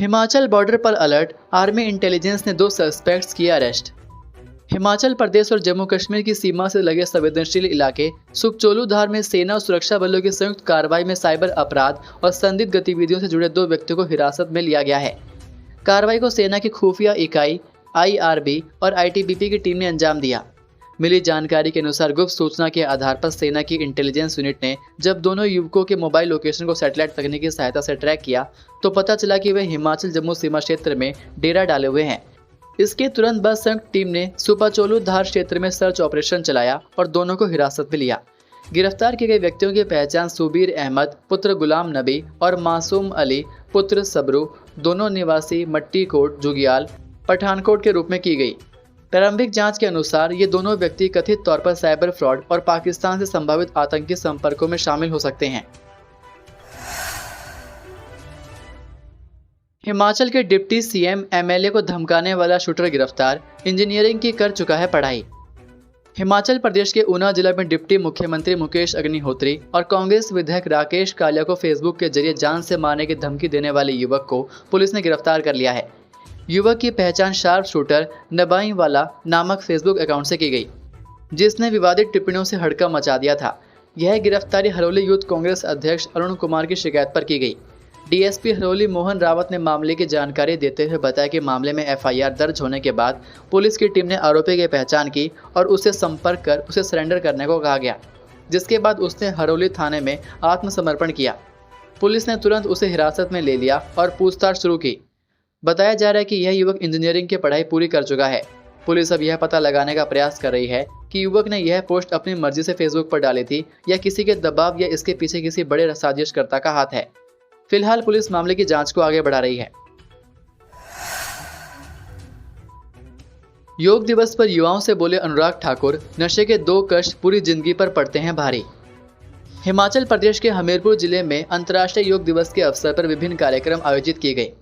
Himachal border पर alert, army intelligence ने 2 suspects किए अरेस्ट। हिमाचल प्रदेश और जम्मू कश्मीर की सीमा से लगे संवेदनशील इलाके सुकचोलू धार में सेना और सुरक्षा बलों की संयुक्त कार्रवाई में साइबर अपराध और संदिग्ध गतिविधियों से जुड़े 2 व्यक्तियों को हिरासत में लिया गया है। कार्रवाई को सेना की खुफिया इकाई IRB और ITBP की टीम ने अंजाम दिया। मिली जानकारी के अनुसार गुप्त सूचना के आधार पर सेना की इंटेलिजेंस यूनिट ने जब दोनों युवकों के मोबाइल लोकेशन को सैटेलाइट तकनीक की सहायता से ट्रैक किया तो पता चला कि वे हिमाचल जम्मू सीमा क्षेत्र में डेरा डाले हुए हैं। इसके तुरंत बाद संयुक्त टीम ने सुपाचोलू धार क्षेत्र में सर्च ऑपरेशन चलाया और दोनों को हिरासत में लिया। गिरफ्तार किए गए व्यक्तियों की पहचान सुबीर अहमद पुत्र गुलाम नबी और मासूम अली पुत्र सबरू, दोनों निवासी मट्टी कोट जुगियाल पठानकोट के रूप में की गई। प्रारंभिक जांच के अनुसार ये दोनों व्यक्ति कथित तौर पर साइबर फ्रॉड और पाकिस्तान से संभावित आतंकी संपर्कों में शामिल हो सकते हैं। हिमाचल के डिप्टी CM MLA को धमकाने वाला शूटर गिरफ्तार, इंजीनियरिंग की कर चुका है पढ़ाई। हिमाचल प्रदेश के ऊना जिला में डिप्टी मुख्यमंत्री मुकेश अग्निहोत्री और कांग्रेस विधायक राकेश कालिया को फेसबुक के जरिए जान से मारने की धमकी देने वाले युवक को पुलिस ने गिरफ्तार कर लिया है। युवक की पहचान शार्प शूटर नबाई वाला नामक फेसबुक अकाउंट से की गई, जिसने विवादित टिप्पणियों से हड़कंप मचा दिया था। यह गिरफ्तारी हरोली यूथ कांग्रेस अध्यक्ष अरुण कुमार की शिकायत पर की गई। DSP हरोली मोहन रावत ने मामले की जानकारी देते हुए बताया कि मामले में FIR दर्ज होने के बाद पुलिस की टीम ने आरोपी की पहचान की और उसे संपर्क कर उसे सरेंडर करने को कहा गया, जिसके बाद उसने हरोली थाने में आत्मसमर्पण किया। पुलिस ने तुरंत उसे हिरासत में ले लिया और पूछताछ शुरू की। बताया जा रहा है कि यह युवक इंजीनियरिंग की पढ़ाई पूरी कर चुका है। पुलिस अब यह पता लगाने का प्रयास कर रही है कि युवक ने यह पोस्ट अपनी मर्जी से फेसबुक पर डाली थी या किसी के दबाव या इसके पीछे किसी बड़े साजिशकर्ता का हाथ है। फिलहाल पुलिस मामले की जांच को आगे बढ़ा रही है। योग दिवस पर युवाओं से बोले अनुराग ठाकुर, नशे के 2 कष्ट पूरी जिंदगी पर पड़ते हैं भारी। हिमाचल प्रदेश के हमीरपुर जिले में अंतर्राष्ट्रीय योग दिवस के अवसर पर विभिन्न कार्यक्रम आयोजित किए गए।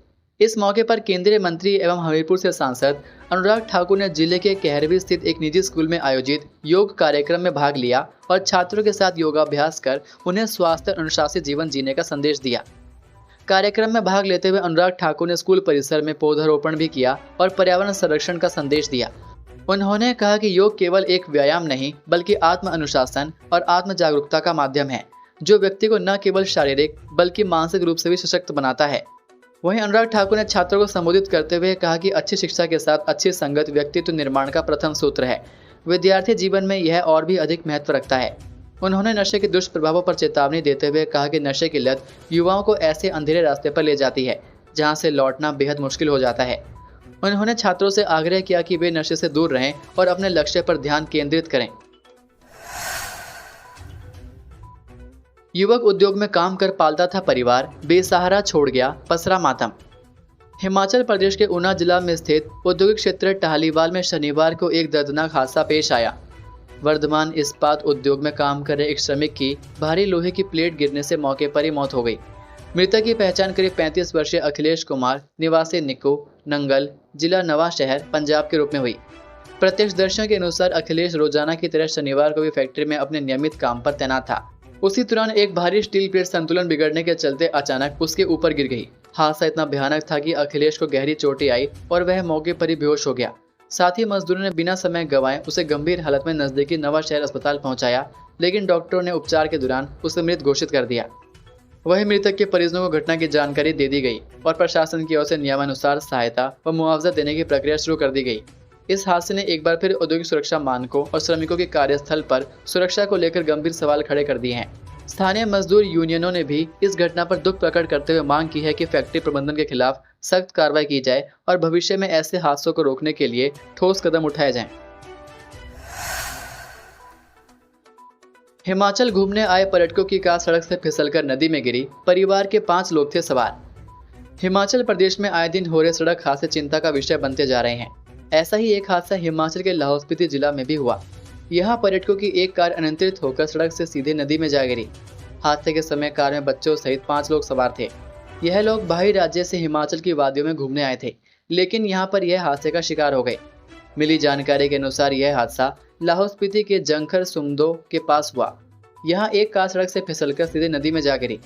इस मौके पर केंद्रीय मंत्री एवं हमीरपुर से सांसद अनुराग ठाकुर ने जिले के कहरवी स्थित एक निजी स्कूल में आयोजित योग कार्यक्रम में भाग लिया और छात्रों के साथ योगाभ्यास कर उन्हें स्वास्थ्य और अनुशासित जीवन जीने का संदेश दिया। कार्यक्रम में भाग लेते हुए अनुराग ठाकुर ने स्कूल परिसर में पौधारोपण भी किया और पर्यावरण संरक्षण का संदेश दिया। उन्होंने कहा कि योग केवल एक व्यायाम नहीं बल्कि आत्म अनुशासन और आत्म जागरूकता का माध्यम है, जो व्यक्ति को न केवल शारीरिक बल्कि मानसिक रूप से भी सशक्त बनाता है। वहीं अनुराग ठाकुर ने छात्रों को संबोधित करते हुए कहा कि अच्छी शिक्षा के साथ अच्छी संगत व्यक्तित्व निर्माण का प्रथम सूत्र है। विद्यार्थी जीवन में यह और भी अधिक महत्व रखता है। उन्होंने नशे के दुष्प्रभावों पर चेतावनी देते हुए कहा कि नशे की लत युवाओं को ऐसे अंधेरे रास्ते पर ले जाती है जहां से लौटना बेहद मुश्किल हो जाता है। उन्होंने छात्रों से आग्रह किया कि वे नशे से दूर रहें और अपने लक्ष्य पर ध्यान केंद्रित करें। युवक उद्योग में काम कर पालता था परिवार, बेसहारा छोड़ गया, पसरा मातम। हिमाचल प्रदेश के ऊना जिला में स्थित औद्योगिक क्षेत्र टाहलीवाल में शनिवार को एक दर्दनाक हादसा पेश आया। वर्धमान इस्पात उद्योग में काम कर रहे एक श्रमिक की भारी लोहे की प्लेट गिरने से मौके पर ही मौत हो गई। मृतक की पहचान करीब 35 वर्षीय अखिलेश कुमार निवासी निको नंगल जिला नवा शहर पंजाब के रूप में हुई। प्रत्यक्षदर्शियों के अनुसार अखिलेश रोजाना की तरह शनिवार को भी फैक्ट्री में अपने नियमित काम पर तैनात था। उसी दौरान एक भारी स्टील प्लेट संतुलन बिगड़ने के चलते अचानक उसके ऊपर गिर गई। हादसा इतना भयानक था कि अखिलेश को गहरी चोटें आई और वह मौके पर ही बेहोश हो गया। साथ ही मजदूरों ने बिना समय गंवाए उसे गंभीर हालत में नजदीकी नवा शहर अस्पताल पहुंचाया, लेकिन डॉक्टरों ने उपचार के दौरान उसे मृत घोषित कर दिया। वहीं मृतक के परिजनों को घटना की जानकारी दे दी गई और प्रशासन की ओर से नियमानुसार सहायता व मुआवजा देने की प्रक्रिया शुरू कर दी गई। इस हादसे ने एक बार फिर औद्योगिक सुरक्षा मानकों और श्रमिकों के कार्यस्थल पर सुरक्षा को लेकर गंभीर सवाल खड़े कर दिए हैं। स्थानीय मजदूर यूनियनों ने भी इस घटना पर दुख प्रकट करते हुए मांग की है कि फैक्ट्री प्रबंधन के खिलाफ सख्त कार्रवाई की जाए और भविष्य में ऐसे हादसों को रोकने के लिए ठोस कदम उठाए जाएं। हिमाचल घूमने आए पर्यटकों की कार सड़क से फिसलकर नदी में गिरी, परिवार के 5 लोग थे सवार। हिमाचल प्रदेश में आए दिन हो रहे सड़क हादसे चिंता का विषय बनते जा रहे हैं। ऐसा ही एक हादसा हिमाचल के लाहौल स्पीति जिला में भी हुआ। यहाँ पर्यटकों की एक कार अनियंत्रित होकर सड़क से सीधे नदी में जा गिरी। हादसे के समय कार में बच्चों सहित 5 लोग सवार थे। यह लोग बाहरी राज्य से हिमाचल की वादियों में घूमने आए थे, लेकिन यहाँ पर यह हादसे का शिकार हो गए। मिली जानकारी के अनुसार यह हादसा लाहौल स्पीति के जंखर सुमदो के पास हुआ। यहाँ एक कार सड़क से फिसलकर सीधे नदी में जा गिरी।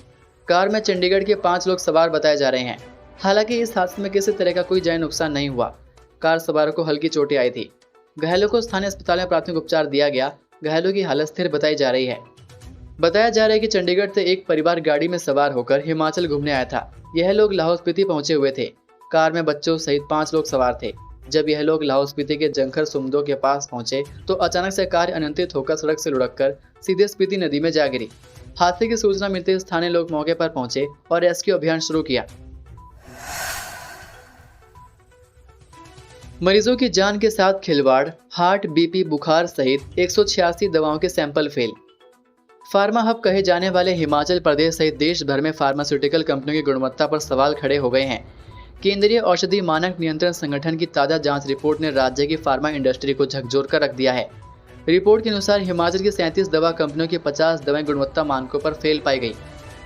कार में चंडीगढ़ के 5 लोग सवार बताए जा रहे हैं। हालांकि इस हादसे में किसी तरह का कोई जानी नुकसान नहीं हुआ। कार सवारों को हल्की चोटें आई थी। घायलों को स्थानीय अस्पताल में प्राथमिक उपचार दिया गया। घायलों की हालत स्थिर बताई जा रही है। बताया जा रहा है कि चंडीगढ़ से एक परिवार गाड़ी में सवार होकर हिमाचल घूमने आया था। यह लोग लाहौल स्पीति पहुंचे हुए थे। कार में बच्चों सहित 5 लोग सवार थे। जब यह लोग लाहौल स्पीति के जंखर सुमदो के पास पहुंचे तो अचानक से कार अनियंत्रित होकर सड़क से लुढ़ककर सीधे स्पीति नदी में जा गिरी। हादसे की सूचना मिलते ही स्थानीय लोग मौके पर पहुंचे और रेस्क्यू अभियान शुरू किया। मरीजों की जान के साथ खिलवाड़, हार्ट, बीपी, बुखार सहित 186 दवाओं के सैंपल फेल। फार्मा हब कहे जाने वाले हिमाचल प्रदेश सहित देश भर में फार्मास्यूटिकल कंपनियों की गुणवत्ता पर सवाल खड़े हो गए हैं। केंद्रीय औषधि मानक नियंत्रण संगठन की ताज़ा जांच रिपोर्ट ने राज्य की फार्मा इंडस्ट्री को झकझोर कर रख दिया है। रिपोर्ट के अनुसार हिमाचल की 37 दवा कंपनियों की 50 दवाएं गुणवत्ता मानकों पर फेल पाई गई।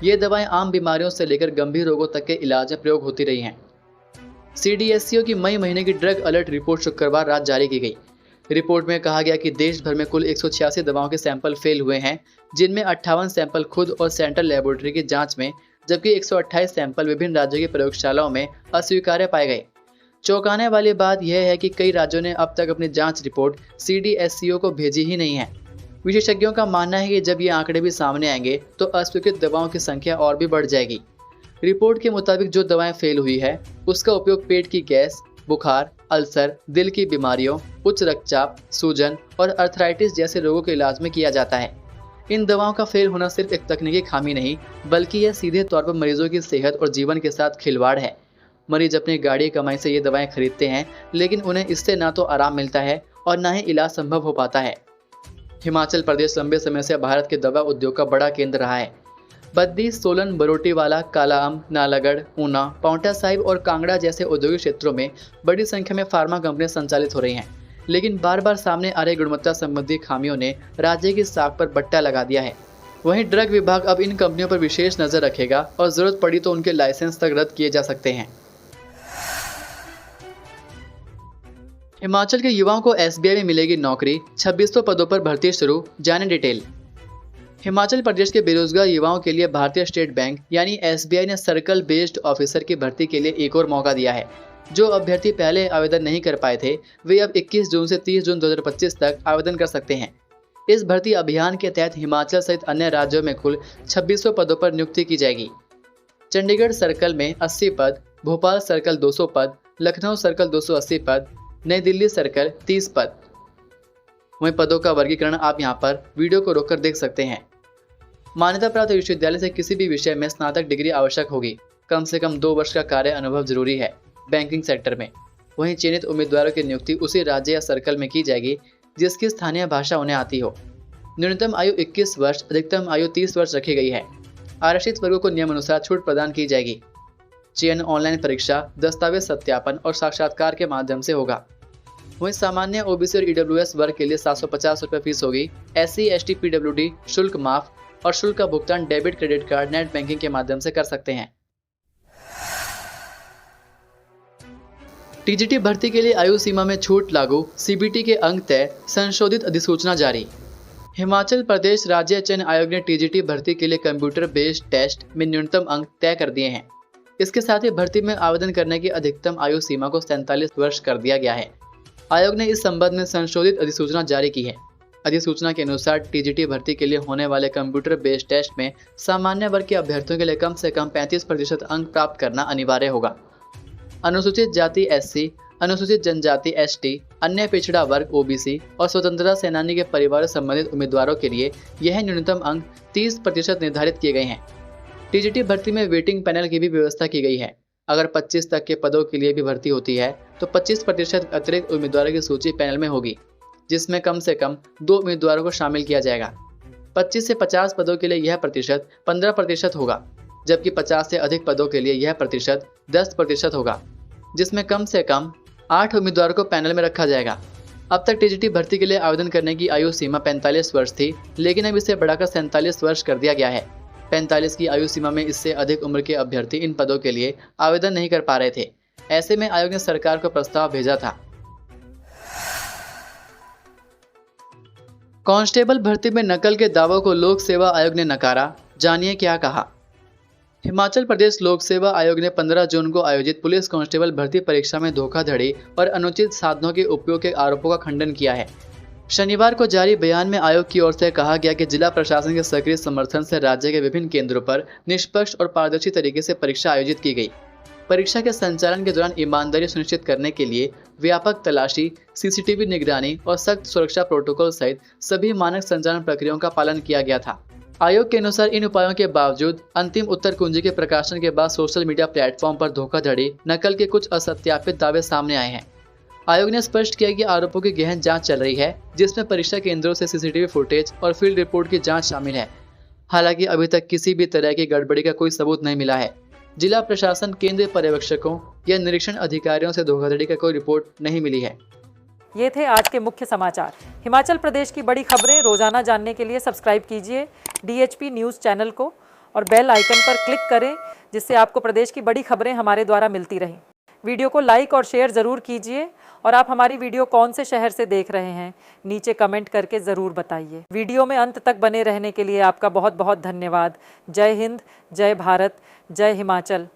ये दवाएं आम बीमारियों से लेकर गंभीर रोगों तक के इलाज में प्रयोग होती रही हैं। CDSCO की मई महीने की ड्रग अलर्ट रिपोर्ट शुक्रवार रात जारी की गई। रिपोर्ट में कहा गया कि देश भर में कुल 186 दवाओं के सैंपल फेल हुए हैं, जिनमें 58 सैंपल खुद और सेंट्रल लेबोरेटरी की जांच में, जबकि 128 सैंपल विभिन्न राज्यों की प्रयोगशालाओं में अस्वीकार्य पाए गए। चौंकाने वाली बात यह है कि कई राज्यों ने अब तक अपनी जांच रिपोर्ट CDSCO को भेजी ही नहीं है। विशेषज्ञों का मानना है कि जब ये आंकड़े भी सामने आएंगे तो अस्वीकृत दवाओं की संख्या और भी बढ़ जाएगी। रिपोर्ट के मुताबिक जो दवाएं फेल हुई है उसका उपयोग पेट की गैस, बुखार, अल्सर, दिल की बीमारियों, उच्च रक्तचाप, सूजन और अर्थराइटिस जैसे रोगों के इलाज में किया जाता है। इन दवाओं का फेल होना सिर्फ एक तकनीकी खामी नहीं, बल्कि यह सीधे तौर पर मरीजों की सेहत और जीवन के साथ खिलवाड़ है। मरीज अपनी गाड़ी कमाई से ये दवाएं खरीदते हैं, लेकिन उन्हें इससे ना तो आराम मिलता है और ना ही इलाज संभव हो पाता है। हिमाचल प्रदेश लंबे समय से भारत के दवा उद्योग का बड़ा केंद्र रहा है। बद्दी, सोलन, बरोटीवाला, कालाअंब, नालागढ़, ऊना, पांवटा साहिब और कांगड़ा जैसे औद्योगिक क्षेत्रों में बड़ी संख्या में फार्मा कंपनियां संचालित हो रही हैं, लेकिन बार बार सामने आ रही गुणवत्ता संबंधी खामियों ने राज्य की साख पर बट्टा लगा दिया है। वहीं ड्रग विभाग अब इन कंपनियों पर विशेष नजर रखेगा और जरूरत पड़ी तो उनके लाइसेंस तक रद्द किए जा सकते हैं। हिमाचल के युवाओं को SBI में मिलेगी नौकरी, 2600 पदों पर भर्ती शुरू, जाने डिटेल। हिमाचल प्रदेश के बेरोजगार युवाओं के लिए भारतीय स्टेट बैंक यानी SBI ने सर्कल बेस्ड ऑफिसर की भर्ती के लिए एक और मौका दिया है। जो अभ्यर्थी पहले आवेदन नहीं कर पाए थे, वे अब 21 जून से 30 जून 2025 तक आवेदन कर सकते हैं। इस भर्ती अभियान के तहत हिमाचल सहित अन्य राज्यों में कुल 2600 पदों पर नियुक्ति की जाएगी। चंडीगढ़ सर्कल में 80 पद, भोपाल सर्कल 200 पद, लखनऊ सर्कल 280 पद, नई दिल्ली सर्कल 30 पद। वहीं पदों का वर्गीकरण आप यहां पर वीडियो को रोककर देख सकते हैं। मान्यता प्राप्त विश्वविद्यालय से किसी भी विषय में स्नातक डिग्री आवश्यक होगी। कम से कम 2 वर्ष का कार्य अनुभव जरूरी है बैंकिंग सेक्टर में। वहीं चयनित उम्मीदवारों की नियुक्ति उसी राज्य या सर्कल में की जाएगी जिसकी स्थानीय भाषा उन्हें आती हो। न्यूनतम आयु 21 वर्ष, अधिकतम आयु 30 वर्ष रखी गई है। आरक्षित वर्गों को नियमानुसार छूट प्रदान की जाएगी। चयन ऑनलाइन परीक्षा, दस्तावेज सत्यापन और साक्षात्कार के माध्यम से होगा। वहीं सामान्य OBC और EWS वर्ग के लिए 750 रुपये फीस होगी। SC, ST, PWD शुल्क माफ और शुल्क का भुगतान debit, credit card, net banking के माध्यम से कर सकते हैं। TGT भर्ती के लिए आयु सीमा में छूट लागू, CBT के अंक तय, संशोधित अधिसूचना जारी। हिमाचल प्रदेश राज्य चयन आयोग ने TGT भर्ती के लिए कंप्यूटर बेस्ड टेस्ट में न्यूनतम अंक तय कर दिए हैं। इसके साथ ही भर्ती में आवेदन करने की अधिकतम आयु सीमा को 47 वर्ष कर दिया गया है। आयोग ने इस संबंध में संशोधित अधिसूचना जारी की है। अधिसूचना के अनुसार TGT भर्ती के लिए होने वाले कंप्यूटर बेस्ड टेस्ट में सामान्य वर्ग के अभ्यर्थियों के लिए कम से कम 35% अंक प्राप्त करना अनिवार्य होगा। अनुसूचित जाति SC, अनुसूचित जनजाति ST, अन्य पिछड़ा वर्ग OBC और स्वतंत्रता सेनानी के परिवार से संबंधित उम्मीदवारों के लिए यह न्यूनतम अंक 30% निर्धारित किए गए हैं। TGT भर्ती में वेटिंग पैनल की भी व्यवस्था की गई है। अगर 25 तक के पदों के लिए भी भर्ती होती है तो 25% अतिरिक्त उम्मीदवारों की सूची पैनल में होगी, जिसमें कम से कम 2 उम्मीदवारों को शामिल किया जाएगा। 25 से 50 पदों के लिए यह प्रतिशत 15% होगा, जबकि 50 से अधिक पदों के लिए यह प्रतिशत 10% होगा, जिसमें कम से कम 8 उम्मीदवारों को पैनल में रखा जाएगा। अब तक TGT भर्ती के लिए आवेदन करने की आयु सीमा 45 वर्ष थी, लेकिन अब इसे बढ़ाकर 47 वर्ष कर दिया गया है। 45 की आयु सीमा में इससे अधिक उम्र के अभ्यर्थी इन पदों के लिए आवेदन नहीं कर पा रहे थे। ऐसे में आयोग ने सरकार को प्रस्ताव भेजा था। कांस्टेबल भर्ती में नकल के दावों को लोक सेवा आयोग ने नकारा, जानिए क्या कहा। हिमाचल प्रदेश लोक सेवा आयोग ने 15 जून को आयोजित पुलिस कांस्टेबल भर्ती परीक्षा में धोखाधड़ी और अनुचित साधनों के उपयोग के आरोपों का खंडन किया है। शनिवार को जारी बयान में आयोग की ओर से कहा गया कि जिला प्रशासन के सक्रिय समर्थन से राज्य के विभिन्न केंद्रों पर निष्पक्ष और पारदर्शी तरीके से परीक्षा आयोजित की गई। परीक्षा के संचालन के दौरान ईमानदारी सुनिश्चित करने के लिए व्यापक तलाशी, सीसीटीवी निगरानी और सख्त सुरक्षा प्रोटोकॉल सहित सभी मानक संचालन प्रक्रियाओं का पालन किया गया था। आयोग के अनुसार इन उपायों के बावजूद अंतिम उत्तर कुंजी के प्रकाशन के बाद सोशल मीडिया प्लेटफॉर्म पर धोखाधड़ी, नकल के कुछ असत्यापित दावे सामने आए हैं। आयोग ने स्पष्ट किया कि आरोपों की गहन जांच चल रही है, जिसमें परीक्षा केंद्रों से सीसीटीवी फुटेज और फील्ड रिपोर्ट की जांच शामिल है। हालांकि अभी तक किसी भी तरह की गड़बड़ी का कोई सबूत नहीं मिला है। जिला प्रशासन, केंद्रीय पर्यवेक्षकों या निरीक्षण अधिकारियों से धोखाधड़ी का कोई रिपोर्ट नहीं मिली है। ये थे आज के मुख्य समाचार। हिमाचल प्रदेश की बड़ी खबरें रोजाना जानने के लिए सब्सक्राइब कीजिए DHP न्यूज़ चैनल को और बेल आइकन पर क्लिक करें, जिससे आपको प्रदेश की बड़ी खबरें हमारे द्वारा मिलती रहें। वीडियो को लाइक और शेयर ज़रूर कीजिए और आप हमारी वीडियो कौन से शहर से देख रहे हैं नीचे कमेंट करके ज़रूर बताइए। वीडियो में अंत तक बने रहने के लिए आपका बहुत बहुत धन्यवाद। जय हिंद, जय भारत, जय हिमाचल।